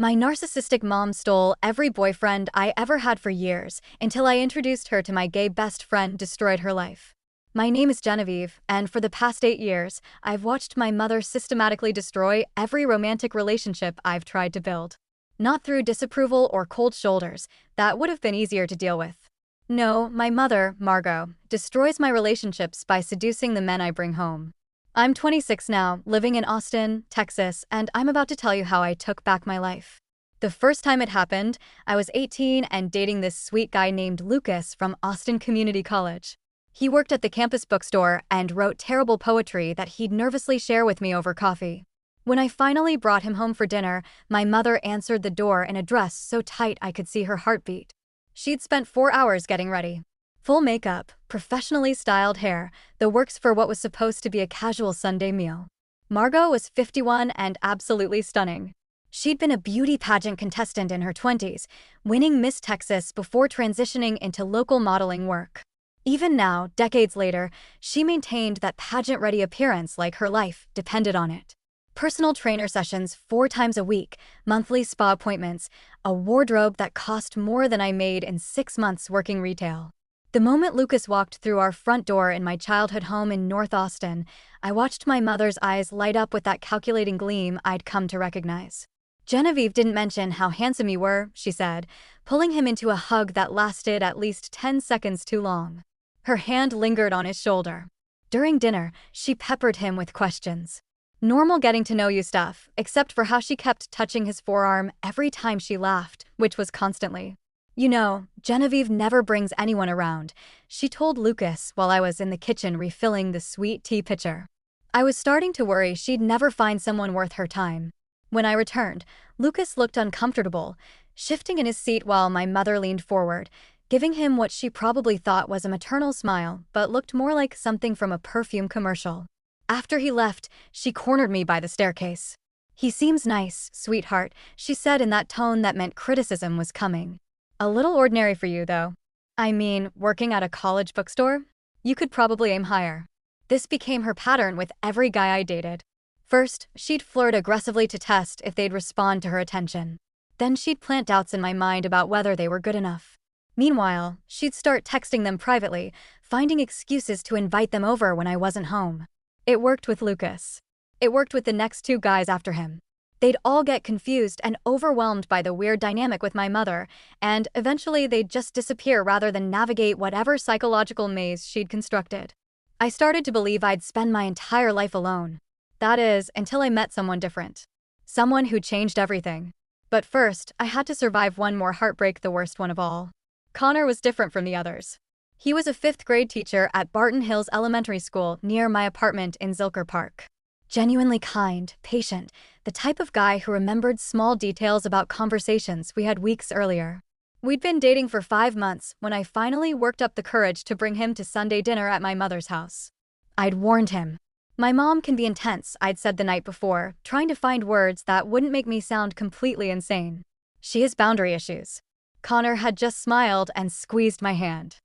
My narcissistic mom stole every boyfriend I ever had for years until I introduced her to my gay best friend destroyed her life. My name is Genevieve, and for the past 8 years, I've watched my mother systematically destroy every romantic relationship I've tried to build. Not through disapproval or cold shoulders, that would have been easier to deal with. No, my mother, Margot, destroys my relationships by seducing the men I bring home. I'm 26 now, living in Austin, Texas, and I'm about to tell you how I took back my life. The first time it happened, I was 18 and dating this sweet guy named Lucas from Austin Community College. He worked at the campus bookstore and wrote terrible poetry that he'd nervously share with me over coffee. When I finally brought him home for dinner, my mother answered the door in a dress so tight I could see her heartbeat. She'd spent 4 hours getting ready. Full makeup, professionally styled hair, the works for what was supposed to be a casual Sunday meal. Margot was 51 and absolutely stunning. She'd been a beauty pageant contestant in her 20s, winning Miss Texas before transitioning into local modeling work. Even now, decades later, she maintained that pageant-ready appearance like her life depended on it. Personal trainer sessions 4 times a week, monthly spa appointments, a wardrobe that cost more than I made in 6 months working retail. The moment Lucas walked through our front door in my childhood home in North Austin, I watched my mother's eyes light up with that calculating gleam I'd come to recognize. "Genevieve didn't mention how handsome you were," she said, pulling him into a hug that lasted at least 10 seconds too long. Her hand lingered on his shoulder. During dinner, she peppered him with questions. Normal getting-to-know-you stuff, except for how she kept touching his forearm every time she laughed, which was constantly. "You know, Genevieve never brings anyone around," she told Lucas while I was in the kitchen refilling the sweet tea pitcher. I was starting to worry she'd never find someone worth her time. When I returned, Lucas looked uncomfortable, shifting in his seat while my mother leaned forward, giving him what she probably thought was a maternal smile but looked more like something from a perfume commercial. After he left, she cornered me by the staircase. "He seems nice, sweetheart," she said in that tone that meant criticism was coming. "A little ordinary for you, though. I mean, working at a college bookstore? You could probably aim higher." This became her pattern with every guy I dated. First, she'd flirt aggressively to test if they'd respond to her attention. Then she'd plant doubts in my mind about whether they were good enough. Meanwhile, she'd start texting them privately, finding excuses to invite them over when I wasn't home. It worked with Lucas. It worked with the next 2 guys after him. They'd all get confused and overwhelmed by the weird dynamic with my mother, and eventually they'd just disappear rather than navigate whatever psychological maze she'd constructed. I started to believe I'd spend my entire life alone. That is, until I met someone different. Someone who changed everything. But first, I had to survive one more heartbreak, the worst one of all. Connor was different from the others. He was a 5th-grade teacher at Barton Hills Elementary School near my apartment in Zilker Park. Genuinely kind, patient, the type of guy who remembered small details about conversations we had weeks earlier. We'd been dating for 5 months when I finally worked up the courage to bring him to Sunday dinner at my mother's house. I'd warned him. "My mom can be intense," I'd said the night before, trying to find words that wouldn't make me sound completely insane. "She has boundary issues." Connor had just smiled and squeezed my hand.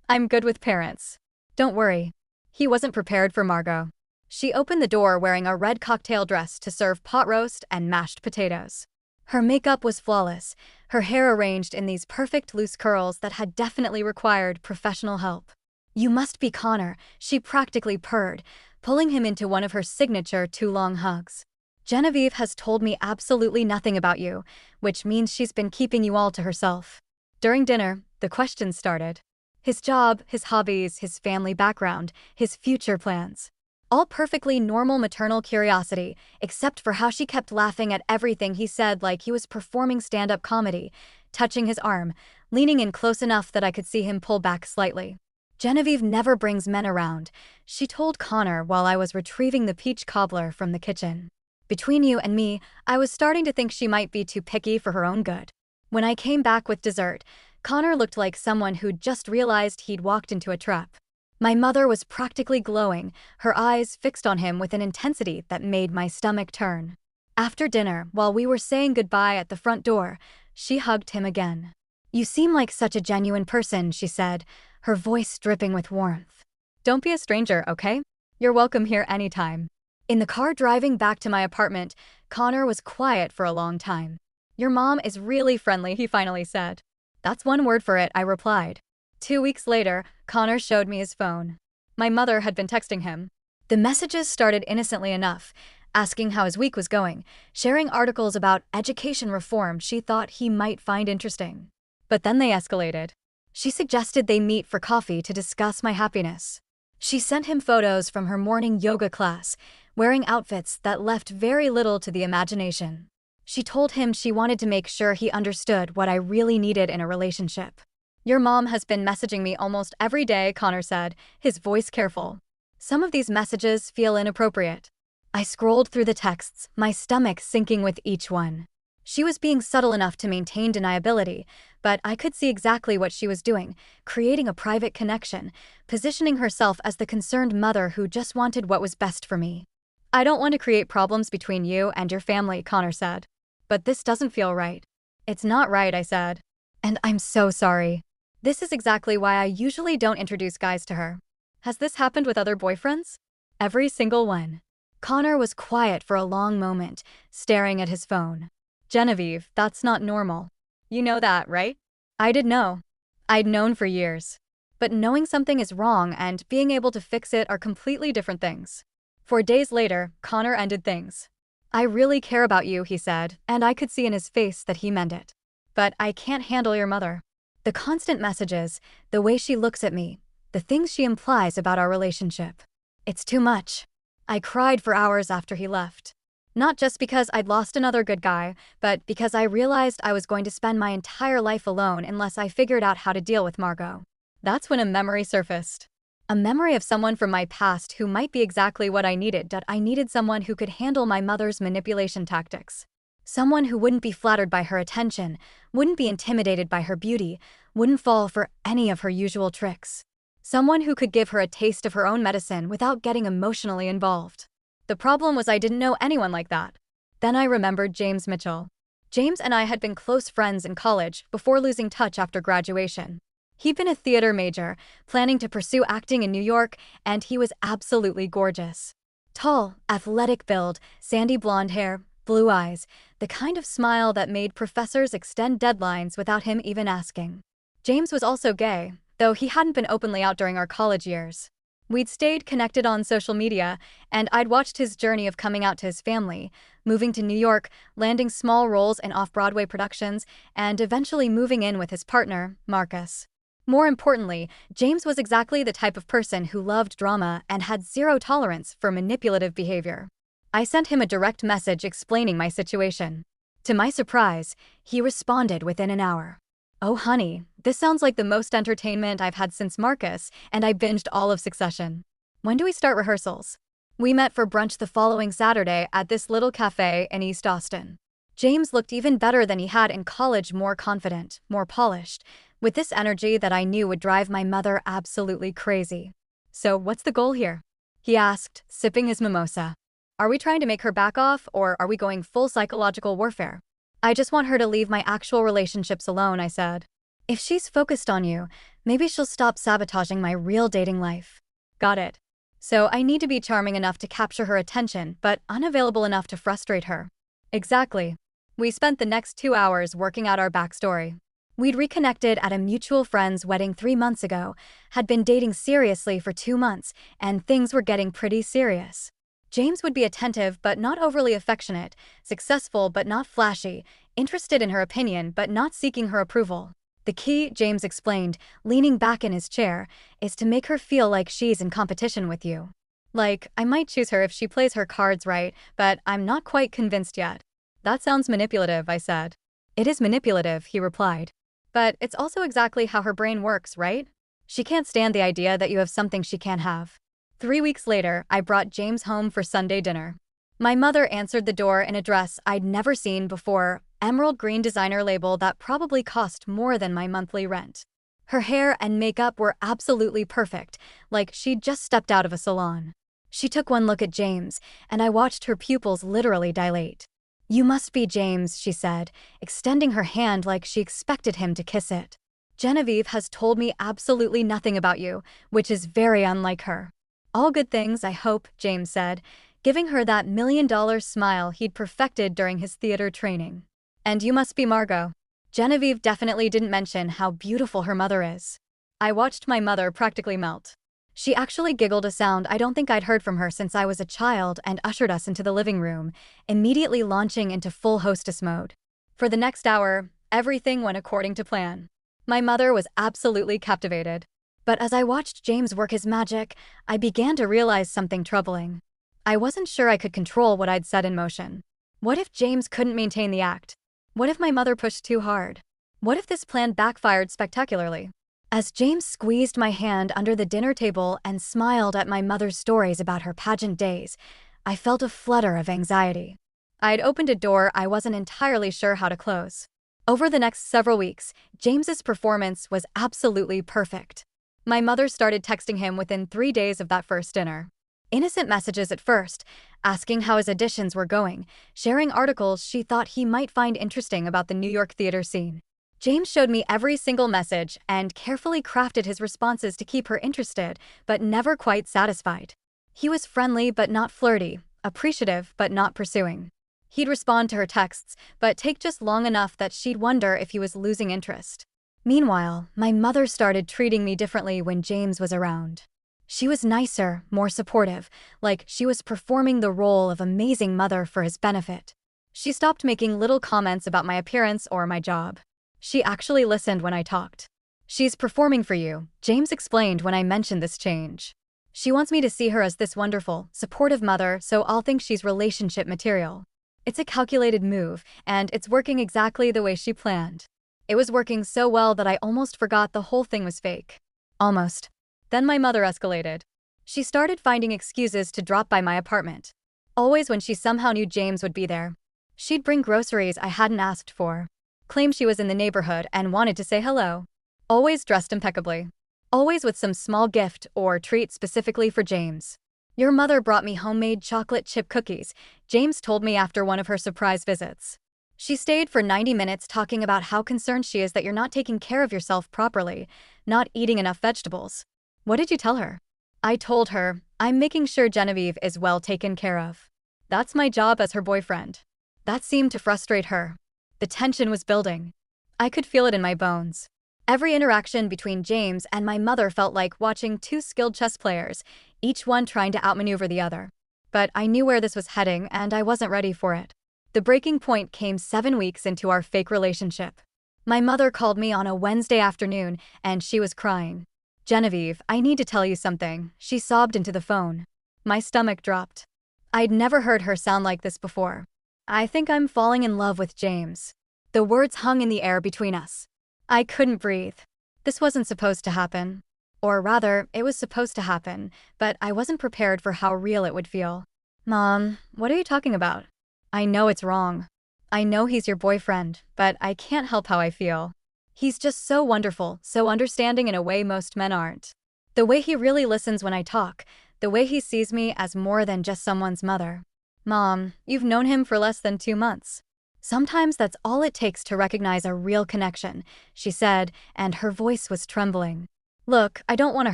"I'm good with parents. Don't worry." He wasn't prepared for Margot. She opened the door wearing a red cocktail dress to serve pot roast and mashed potatoes. Her makeup was flawless, her hair arranged in these perfect loose curls that had definitely required professional help. "You must be Connor," she practically purred, pulling him into one of her signature 2 long hugs. "Genevieve has told me absolutely nothing about you, which means she's been keeping you all to herself." During dinner, the questions started. His job, his hobbies, his family background, his future plans. All perfectly normal maternal curiosity, except for how she kept laughing at everything he said like he was performing stand-up comedy, touching his arm, leaning in close enough that I could see him pull back slightly. "Genevieve never brings men around," she told Connor while I was retrieving the peach cobbler from the kitchen. "Between you and me, I was starting to think she might be too picky for her own good." When I came back with dessert, Connor looked like someone who'd just realized he'd walked into a trap. My mother was practically glowing, her eyes fixed on him with an intensity that made my stomach turn. After dinner, while we were saying goodbye at the front door, she hugged him again. "You seem like such a genuine person," she said, her voice dripping with warmth. "Don't be a stranger, okay? You're welcome here anytime." In the car driving back to my apartment, Connor was quiet for a long time. "Your mom is really friendly," he finally said. "That's one word for it," I replied. 2 weeks later, Connor showed me his phone. My mother had been texting him. The messages started innocently enough, asking how his week was going, sharing articles about education reform she thought he might find interesting. But then they escalated. She suggested they meet for coffee to discuss my happiness. She sent him photos from her morning yoga class, wearing outfits that left very little to the imagination. She told him she wanted to make sure he understood what I really needed in a relationship. "Your mom has been messaging me almost every day," Connor said, his voice careful. "Some of these messages feel inappropriate." I scrolled through the texts, my stomach sinking with each one. She was being subtle enough to maintain deniability, but I could see exactly what she was doing, creating a private connection, positioning herself as the concerned mother who just wanted what was best for me. "I don't want to create problems between you and your family," Connor said. "But this doesn't feel right." "It's not right," I said. "And I'm so sorry. This is exactly why I usually don't introduce guys to her." "Has this happened with other boyfriends?" "Every single one." Connor was quiet for a long moment, staring at his phone. "Genevieve, that's not normal. You know that, right?" I did know. I'd known for years. But knowing something is wrong and being able to fix it are completely different things. 4 days later, Connor ended things. "I really care about you," he said, and I could see in his face that he meant it. "But I can't handle your mother. The constant messages, the way she looks at me, the things she implies about our relationship. It's too much." I cried for hours after he left. Not just because I'd lost another good guy, but because I realized I was going to spend my entire life alone unless I figured out how to deal with Margot. That's when a memory surfaced. A memory of someone from my past who might be exactly what I needed. I needed someone who could handle my mother's manipulation tactics. Someone who wouldn't be flattered by her attention, wouldn't be intimidated by her beauty, wouldn't fall for any of her usual tricks. Someone who could give her a taste of her own medicine without getting emotionally involved. The problem was I didn't know anyone like that. Then I remembered James Mitchell. James and I had been close friends in college before losing touch after graduation. He'd been a theater major, planning to pursue acting in New York, and he was absolutely gorgeous. Tall, athletic build, sandy blonde hair, blue eyes, the kind of smile that made professors extend deadlines without him even asking. James was also gay, though he hadn't been openly out during our college years. We'd stayed connected on social media, and I'd watched his journey of coming out to his family, moving to New York, landing small roles in off-Broadway productions, and eventually moving in with his partner, Marcus. More importantly, James was exactly the type of person who loved drama and had zero tolerance for manipulative behavior. I sent him a direct message explaining my situation. To my surprise, he responded within an hour. "Oh honey, this sounds like the most entertainment I've had since Marcus, and I binged all of Succession. When do we start rehearsals?" We met for brunch the following Saturday at this little cafe in East Austin. James looked even better than he had in college, more confident, more polished, with this energy that I knew would drive my mother absolutely crazy. "So what's the goal here?" he asked, sipping his mimosa. "Are we trying to make her back off, or are we going full psychological warfare?" "I just want her to leave my actual relationships alone," I said. "If she's focused on you, maybe she'll stop sabotaging my real dating life." "Got it. So I need to be charming enough to capture her attention, but unavailable enough to frustrate her." "Exactly." We spent the next 2 hours working out our backstory. We'd reconnected at a mutual friend's wedding 3 months ago, had been dating seriously for 2 months, and things were getting pretty serious. James would be attentive but not overly affectionate, successful but not flashy, interested in her opinion but not seeking her approval. "The key," James explained, leaning back in his chair, "is to make her feel like she's in competition with you. Like, I might choose her if she plays her cards right, but I'm not quite convinced yet." "That sounds manipulative," I said. "It is manipulative," he replied. "But it's also exactly how her brain works, right? She can't stand the idea that you have something she can't have." 3 weeks later, I brought James home for Sunday dinner. My mother answered the door in a dress I'd never seen before, emerald green designer label that probably cost more than my monthly rent. Her hair and makeup were absolutely perfect, like she'd just stepped out of a salon. She took one look at James, and I watched her pupils literally dilate. "You must be James," she said, extending her hand like she expected him to kiss it. "Genevieve has told me absolutely nothing about you, which is very unlike her." "All good things, I hope," James said, giving her that $1 million smile he'd perfected during his theater training. And you must be Margot. Genevieve definitely didn't mention how beautiful her mother is. I watched my mother practically melt. She actually giggled a sound I don't think I'd heard from her since I was a child and ushered us into the living room, immediately launching into full hostess mode. For the next hour, everything went according to plan. My mother was absolutely captivated. But as I watched James work his magic, I began to realize something troubling. I wasn't sure I could control what I'd set in motion. What if James couldn't maintain the act? What if my mother pushed too hard? What if this plan backfired spectacularly? As James squeezed my hand under the dinner table and smiled at my mother's stories about her pageant days, I felt a flutter of anxiety. I'd opened a door I wasn't entirely sure how to close. Over the next several weeks, James's performance was absolutely perfect. My mother started texting him within 3 days of that first dinner. Innocent messages at first, asking how his auditions were going, sharing articles she thought he might find interesting about the New York theater scene. James showed me every single message and carefully crafted his responses to keep her interested, but never quite satisfied. He was friendly but not flirty, appreciative but not pursuing. He'd respond to her texts, but take just long enough that she'd wonder if he was losing interest. Meanwhile, my mother started treating me differently when James was around. She was nicer, more supportive, like she was performing the role of amazing mother for his benefit. She stopped making little comments about my appearance or my job. She actually listened when I talked. "She's performing for you," James explained when I mentioned this change. "She wants me to see her as this wonderful, supportive mother, so I'll think she's relationship material. It's a calculated move, and it's working exactly the way she planned." It was working so well that I almost forgot the whole thing was fake. Almost. Then my mother escalated. She started finding excuses to drop by my apartment. Always when she somehow knew James would be there. She'd bring groceries I hadn't asked for. Claim she was in the neighborhood and wanted to say hello. Always dressed impeccably. Always with some small gift or treat specifically for James. "Your mother brought me homemade chocolate chip cookies," James told me after one of her surprise visits. "She stayed for 90 minutes talking about how concerned she is that you're not taking care of yourself properly, not eating enough vegetables." "What did you tell her?" I told her, "I'm making sure Genevieve is well taken care of. That's my job as her boyfriend." That seemed to frustrate her. The tension was building. I could feel it in my bones. Every interaction between James and my mother felt like watching two skilled chess players, each one trying to outmaneuver the other. But I knew where this was heading, and I wasn't ready for it. The breaking point came 7 weeks into our fake relationship. My mother called me on a Wednesday afternoon, and she was crying. "Genevieve, I need to tell you something," she sobbed into the phone. My stomach dropped. I'd never heard her sound like this before. "I think I'm falling in love with James." The words hung in the air between us. I couldn't breathe. This wasn't supposed to happen. Or rather, it was supposed to happen, but I wasn't prepared for how real it would feel. "Mom, what are you talking about?" "I know it's wrong. I know he's your boyfriend, but I can't help how I feel. He's just so wonderful, so understanding in a way most men aren't. The way he really listens when I talk, the way he sees me as more than just someone's mother." "Mom, you've known him for less than 2 months. Sometimes that's all it takes to recognize a real connection," she said, and her voice was trembling. "Look, I don't want to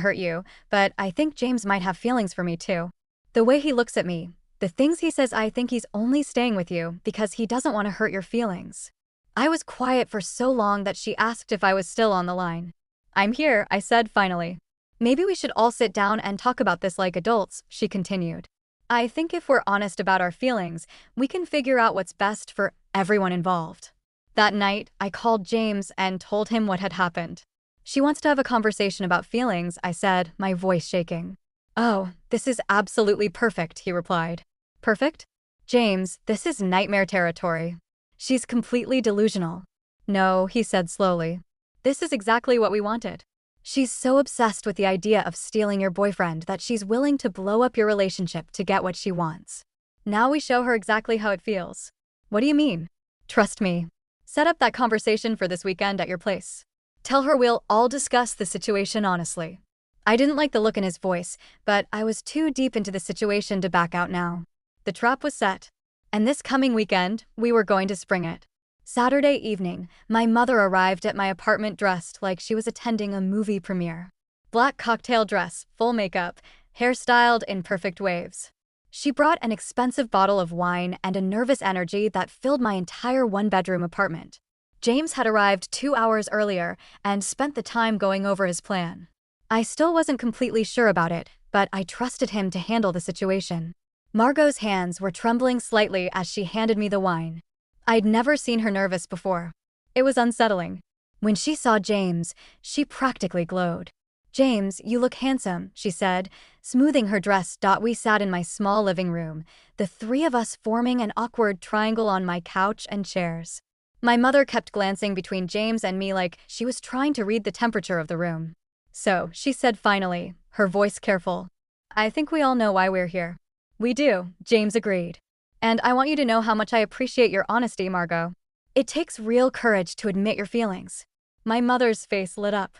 hurt you, but I think James might have feelings for me too. The way he looks at me, the things he says, I think he's only staying with you because he doesn't want to hurt your feelings." I was quiet for so long that she asked if I was still on the line. "I'm here," I said finally. "Maybe we should all sit down and talk about this like adults," she continued. "I think if we're honest about our feelings, we can figure out what's best for everyone involved." That night, I called James and told him what had happened. "She wants to have a conversation about feelings," I said, my voice shaking. "Oh, this is absolutely perfect," he replied. "Perfect? James, this is nightmare territory. She's completely delusional." "No," he said slowly. "This is exactly what we wanted. She's so obsessed with the idea of stealing your boyfriend that she's willing to blow up your relationship to get what she wants. Now we show her exactly how it feels." "What do you mean?" "Trust me. Set up that conversation for this weekend at your place. Tell her we'll all discuss the situation honestly." I didn't like the look in his voice, but I was too deep into the situation to back out now. The trap was set. And this coming weekend, we were going to spring it. Saturday evening, my mother arrived at my apartment dressed like she was attending a movie premiere. Black cocktail dress, full makeup, hair styled in perfect waves. She brought an expensive bottle of wine and a nervous energy that filled my entire one-bedroom apartment. James had arrived 2 hours earlier and spent the time going over his plan. I still wasn't completely sure about it, but I trusted him to handle the situation. Margot's hands were trembling slightly as she handed me the wine. I'd never seen her nervous before. It was unsettling. When she saw James, she practically glowed. "James, you look handsome," she said, smoothing her dress. We sat in my small living room, the three of us forming an awkward triangle on my couch and chairs. My mother kept glancing between James and me like she was trying to read the temperature of the room. "So," she said finally, her voice careful, "I think we all know why we're here." "We do," James agreed. "And I want you to know how much I appreciate your honesty, Margot. It takes real courage to admit your feelings." My mother's face lit up.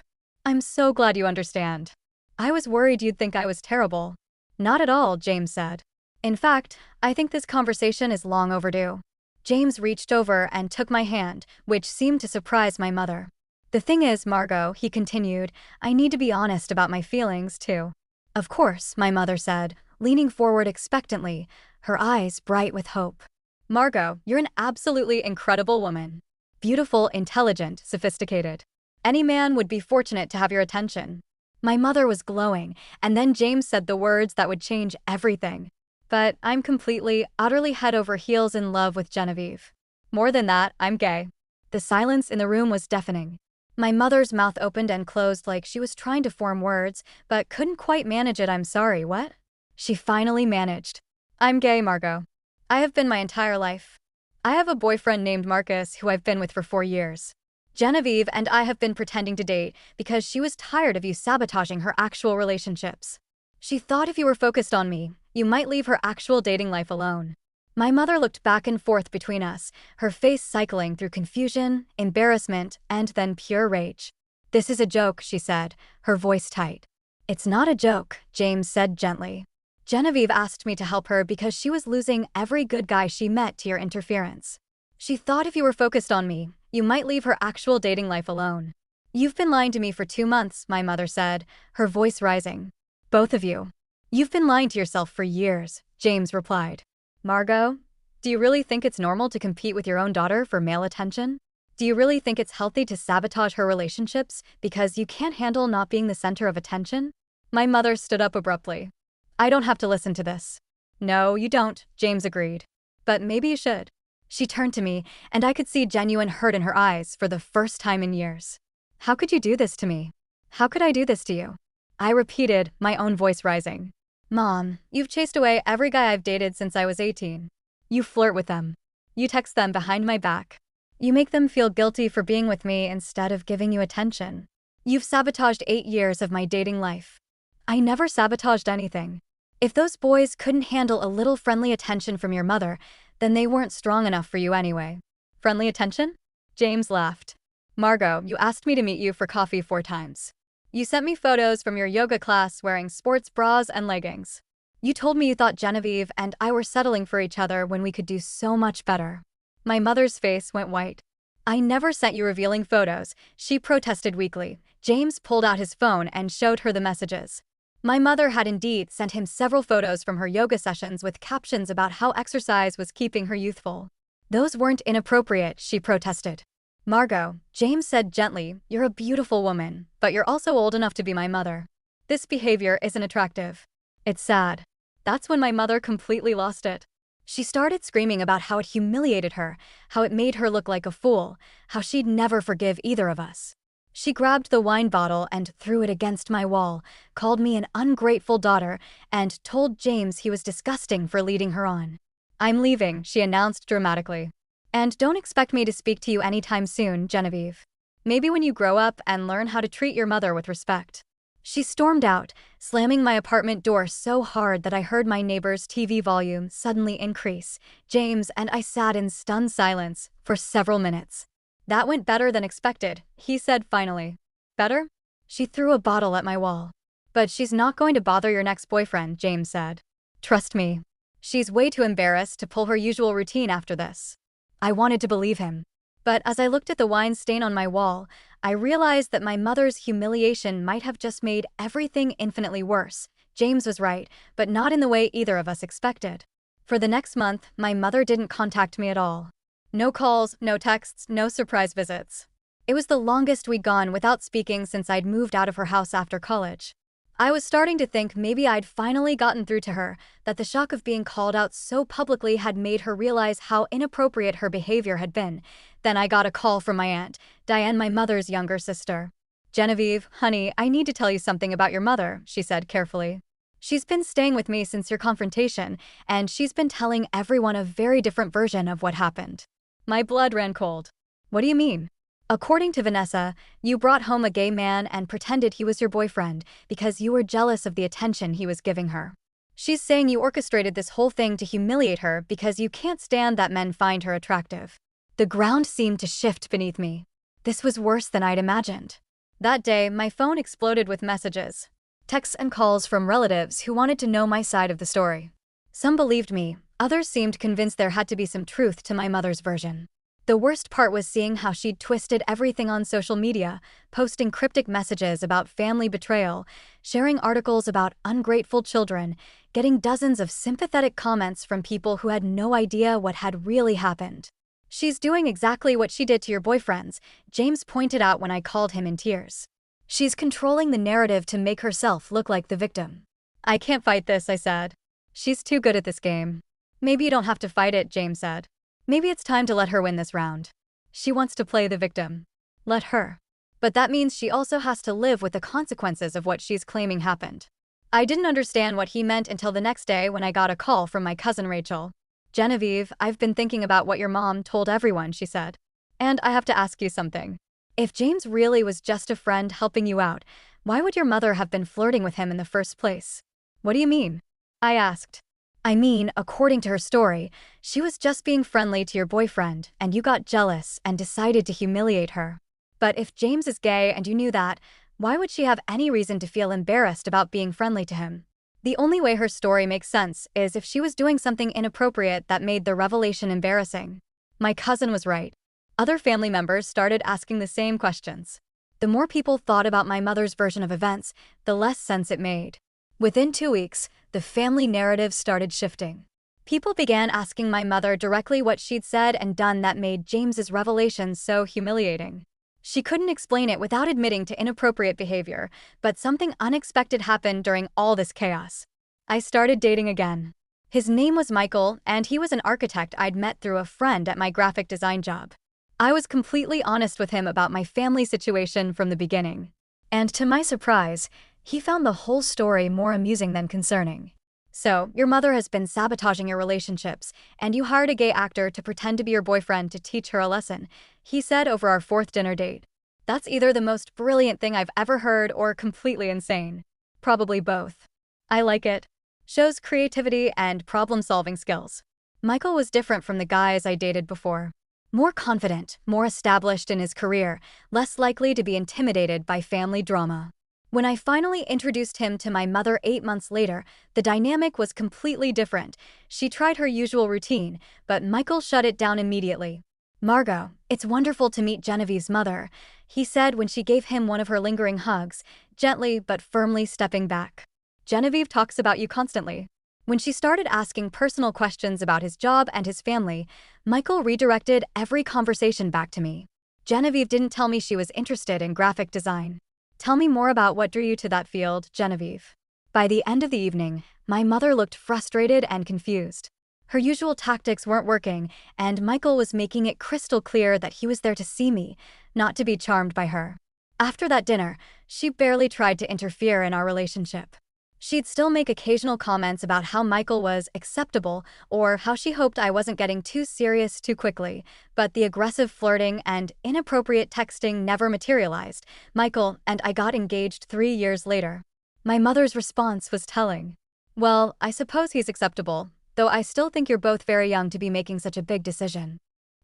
"I'm so glad you understand. I was worried you'd think I was terrible." "Not at all," James said. "In fact, I think this conversation is long overdue." James reached over and took my hand, which seemed to surprise my mother. "The thing is, Margot," he continued, "I need to be honest about my feelings, too." "Of course," my mother said, leaning forward expectantly, her eyes bright with hope. "Margot, you're an absolutely incredible woman. Beautiful, intelligent, sophisticated. Any man would be fortunate to have your attention." My mother was glowing, and then James said the words that would change everything. "But I'm completely, utterly head over heels in love with Genevieve. More than that, I'm gay." The silence in the room was deafening. My mother's mouth opened and closed like she was trying to form words, but couldn't quite manage it. "I'm sorry, what?" She finally managed. "I'm gay, Margot. I have been my entire life. I have a boyfriend named Marcus who I've been with for 4 years. Genevieve and I have been pretending to date because she was tired of you sabotaging her actual relationships. She thought if you were focused on me, you might leave her actual dating life alone." My mother looked back and forth between us, her face cycling through confusion, embarrassment, and then pure rage. "This is a joke," she said, her voice tight. "It's not a joke," James said gently. "Genevieve asked me to help her because she was losing every good guy she met to your interference. She thought if you were focused on me, you might leave her actual dating life alone." "You've been lying to me for 2 months," my mother said, her voice rising. "Both of you. You've been lying to yourself for years," James replied. "Margot, do you really think it's normal to compete with your own daughter for male attention? Do you really think it's healthy to sabotage her relationships because you can't handle not being the center of attention?" My mother stood up abruptly. "I don't have to listen to this." "No, you don't," James agreed. "But maybe you should." She turned to me, and I could see genuine hurt in her eyes for the first time in years. "How could you do this to me? How could I do this to you?" I repeated, my own voice rising. "Mom, you've chased away every guy I've dated since I was 18. You flirt with them. You text them behind my back. You make them feel guilty for being with me instead of giving you attention. You've sabotaged 8 years of my dating life." "I never sabotaged anything. If those boys couldn't handle a little friendly attention from your mother, then they weren't strong enough for you anyway." "Friendly attention?" James laughed. "Margot, you asked me to meet you for coffee 4 times. You sent me photos from your yoga class wearing sports bras and leggings. You told me you thought Genevieve and I were settling for each other when we could do so much better." My mother's face went white. "I never sent you revealing photos," she protested weakly. James pulled out his phone and showed her the messages. My mother had indeed sent him several photos from her yoga sessions with captions about how exercise was keeping her youthful. "Those weren't inappropriate," she protested. "Margot," James said gently, "you're a beautiful woman, but you're also old enough to be my mother. This behavior isn't attractive. It's sad." That's when my mother completely lost it. She started screaming about how it humiliated her, how it made her look like a fool, how she'd never forgive either of us. She grabbed the wine bottle and threw it against my wall, called me an ungrateful daughter, and told James he was disgusting for leading her on. "I'm leaving," she announced dramatically. "And don't expect me to speak to you anytime soon, Genevieve. Maybe when you grow up and learn how to treat your mother with respect." She stormed out, slamming my apartment door so hard that I heard my neighbor's TV volume suddenly increase. James and I sat in stunned silence for several minutes. "That went better than expected," he said finally. "Better?" She threw a bottle at my wall. "But she's not going to bother your next boyfriend," James said. "Trust me. She's way too embarrassed to pull her usual routine after this." I wanted to believe him. But as I looked at the wine stain on my wall, I realized that my mother's humiliation might have just made everything infinitely worse. James was right, but not in the way either of us expected. For the next month, my mother didn't contact me at all. No calls, no texts, no surprise visits. It was the longest we'd gone without speaking since I'd moved out of her house after college. I was starting to think maybe I'd finally gotten through to her, that the shock of being called out so publicly had made her realize how inappropriate her behavior had been. Then I got a call from my aunt, Diane, my mother's younger sister. "Genevieve, honey, I need to tell you something about your mother," she said carefully. "She's been staying with me since your confrontation, and she's been telling everyone a very different version of what happened." My blood ran cold. "What do you mean?" "According to Vanessa, you brought home a gay man and pretended he was your boyfriend because you were jealous of the attention he was giving her. She's saying you orchestrated this whole thing to humiliate her because you can't stand that men find her attractive." The ground seemed to shift beneath me. This was worse than I'd imagined. That day, my phone exploded with messages, texts and calls from relatives who wanted to know my side of the story. Some believed me, others seemed convinced there had to be some truth to my mother's version. The worst part was seeing how she'd twisted everything on social media, posting cryptic messages about family betrayal, sharing articles about ungrateful children, getting dozens of sympathetic comments from people who had no idea what had really happened. "She's doing exactly what she did to your boyfriends," James pointed out when I called him in tears. "She's controlling the narrative to make herself look like the victim." "I can't fight this," I said. "She's too good at this game." "Maybe you don't have to fight it," James said. "Maybe it's time to let her win this round. She wants to play the victim. Let her. But that means she also has to live with the consequences of what she's claiming happened." I didn't understand what he meant until the next day when I got a call from my cousin Rachel. "Genevieve, I've been thinking about what your mom told everyone," she said. "And I have to ask you something. If James really was just a friend helping you out, why would your mother have been flirting with him in the first place?" "What do you mean?" I asked. "I mean, according to her story, she was just being friendly to your boyfriend, and you got jealous and decided to humiliate her. But if James is gay and you knew that, why would she have any reason to feel embarrassed about being friendly to him? The only way her story makes sense is if she was doing something inappropriate that made the revelation embarrassing." My cousin was right. Other family members started asking the same questions. The more people thought about my mother's version of events, the less sense it made. Within 2 weeks, the family narrative started shifting. People began asking my mother directly what she'd said and done that made James's revelations so humiliating. She couldn't explain it without admitting to inappropriate behavior, but something unexpected happened during all this chaos. I started dating again. His name was Michael, and he was an architect I'd met through a friend at my graphic design job. I was completely honest with him about my family situation from the beginning. And to my surprise, he found the whole story more amusing than concerning. "So, your mother has been sabotaging your relationships, and you hired a gay actor to pretend to be your boyfriend to teach her a lesson," he said over our 4th dinner date. "That's either the most brilliant thing I've ever heard or completely insane. Probably both. I like it. Shows creativity and problem-solving skills." Michael was different from the guys I dated before. More confident, more established in his career, less likely to be intimidated by family drama. When I finally introduced him to my mother 8 months later, the dynamic was completely different. She tried her usual routine, but Michael shut it down immediately. "Margot, it's wonderful to meet Genevieve's mother," he said when she gave him one of her lingering hugs, gently but firmly stepping back. "Genevieve talks about you constantly." When she started asking personal questions about his job and his family, Michael redirected every conversation back to me. "Genevieve didn't tell me she was interested in graphic design. Tell me more about what drew you to that field, Genevieve." By the end of the evening, my mother looked frustrated and confused. Her usual tactics weren't working, and Michael was making it crystal clear that he was there to see me, not to be charmed by her. After that dinner, she barely tried to interfere in our relationship. She'd still make occasional comments about how Michael was acceptable or how she hoped I wasn't getting too serious too quickly, but the aggressive flirting and inappropriate texting never materialized. Michael and I got engaged 3 years later. My mother's response was telling. "Well, I suppose he's acceptable, though I still think you're both very young to be making such a big decision."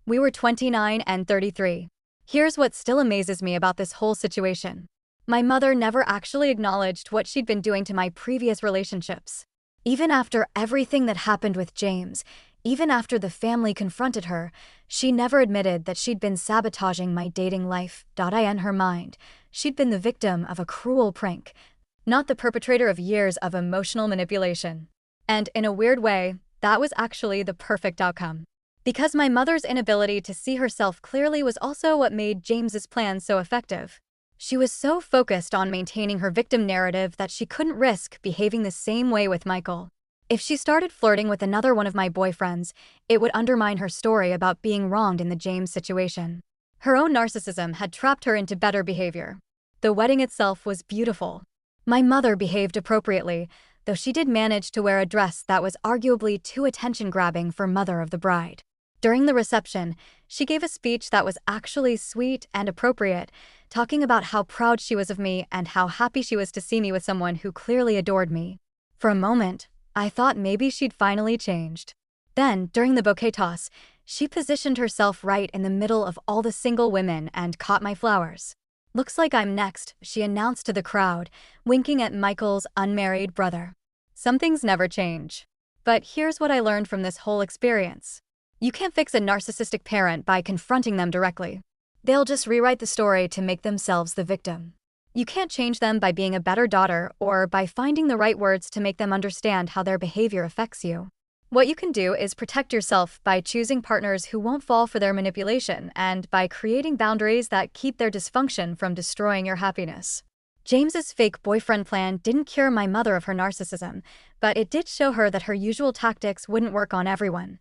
We were 29 and 33. Here's what still amazes me about this whole situation. My mother never actually acknowledged what she'd been doing to my previous relationships. Even after everything that happened with James, even after the family confronted her, she never admitted that she'd been sabotaging my dating life. In her mind, she'd been the victim of a cruel prank, not the perpetrator of years of emotional manipulation. And in a weird way, that was actually the perfect outcome. Because my mother's inability to see herself clearly was also what made James's plan so effective. She was so focused on maintaining her victim narrative that she couldn't risk behaving the same way with Michael. If she started flirting with another one of my boyfriends, it would undermine her story about being wronged in the James situation. Her own narcissism had trapped her into better behavior. The wedding itself was beautiful. My mother behaved appropriately, though she did manage to wear a dress that was arguably too attention-grabbing for mother of the bride. During the reception, she gave a speech that was actually sweet and appropriate, talking about how proud she was of me and how happy she was to see me with someone who clearly adored me. For a moment, I thought maybe she'd finally changed. Then, during the bouquet toss, she positioned herself right in the middle of all the single women and caught my flowers. "Looks like I'm next," she announced to the crowd, winking at Michael's unmarried brother. Some things never change. But here's what I learned from this whole experience. You can't fix a narcissistic parent by confronting them directly. They'll just rewrite the story to make themselves the victim. You can't change them by being a better daughter or by finding the right words to make them understand how their behavior affects you. What you can do is protect yourself by choosing partners who won't fall for their manipulation and by creating boundaries that keep their dysfunction from destroying your happiness. James's fake boyfriend plan didn't cure my mother of her narcissism, but it did show her that her usual tactics wouldn't work on everyone.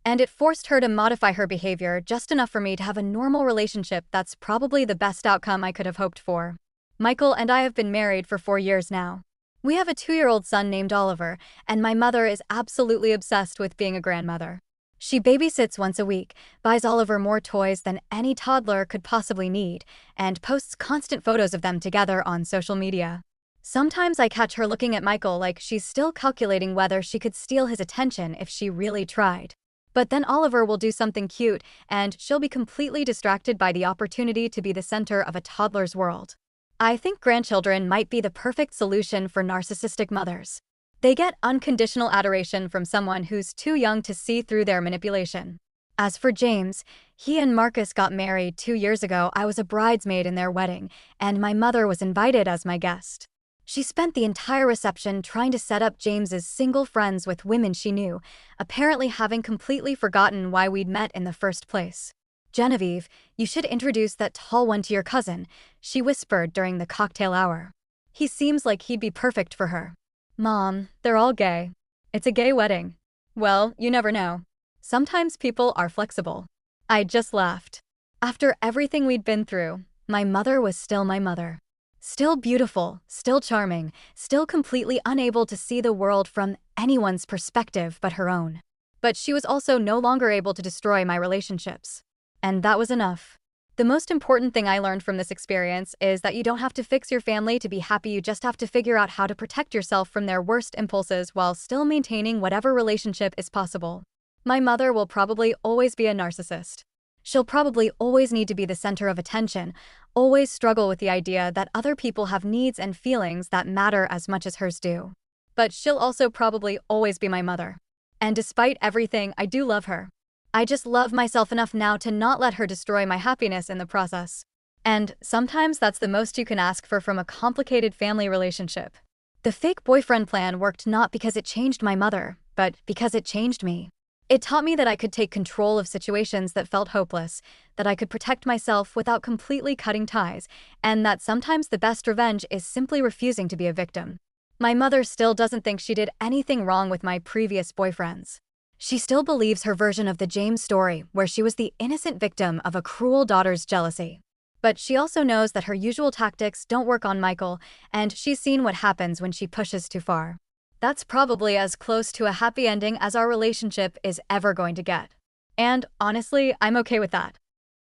And it forced her to modify her behavior just enough for me to have a normal relationship that's probably the best outcome I could have hoped for. Michael and I have been married for 4 years now. We have a 2-year-old son named Oliver, and my mother is absolutely obsessed with being a grandmother. She babysits once a week, buys Oliver more toys than any toddler could possibly need, and posts constant photos of them together on social media. Sometimes I catch her looking at Michael like she's still calculating whether she could steal his attention if she really tried. But then Oliver will do something cute, and she'll be completely distracted by the opportunity to be the center of a toddler's world. I think grandchildren might be the perfect solution for narcissistic mothers. They get unconditional adoration from someone who's too young to see through their manipulation. As for James, he and Marcus got married 2 years ago. I was a bridesmaid in their wedding, and my mother was invited as my guest. She spent the entire reception trying to set up James's single friends with women she knew, apparently having completely forgotten why we'd met in the first place. "Genevieve, you should introduce that tall one to your cousin," she whispered during the cocktail hour. "He seems like he'd be perfect for her." "Mom, they're all gay. It's a gay wedding." "Well, you never know. Sometimes people are flexible." I just laughed. After everything we'd been through, my mother was still my mother. Still beautiful, still charming, still completely unable to see the world from anyone's perspective but her own. But she was also no longer able to destroy my relationships. And that was enough. The most important thing I learned from this experience is that you don't have to fix your family to be happy. You just have to figure out how to protect yourself from their worst impulses while still maintaining whatever relationship is possible. My mother will probably always be a narcissist. She'll probably always need to be the center of attention, always struggle with the idea that other people have needs and feelings that matter as much as hers do. But she'll also probably always be my mother. And despite everything, I do love her. I just love myself enough now to not let her destroy my happiness in the process. And sometimes that's the most you can ask for from a complicated family relationship. The fake boyfriend plan worked not because it changed my mother, but because it changed me. It taught me that I could take control of situations that felt hopeless, that I could protect myself without completely cutting ties, and that sometimes the best revenge is simply refusing to be a victim. My mother still doesn't think she did anything wrong with my previous boyfriends. She still believes her version of the James story, where she was the innocent victim of a cruel daughter's jealousy. But she also knows that her usual tactics don't work on Michael, and she's seen what happens when she pushes too far. That's probably as close to a happy ending as our relationship is ever going to get. And honestly, I'm okay with that.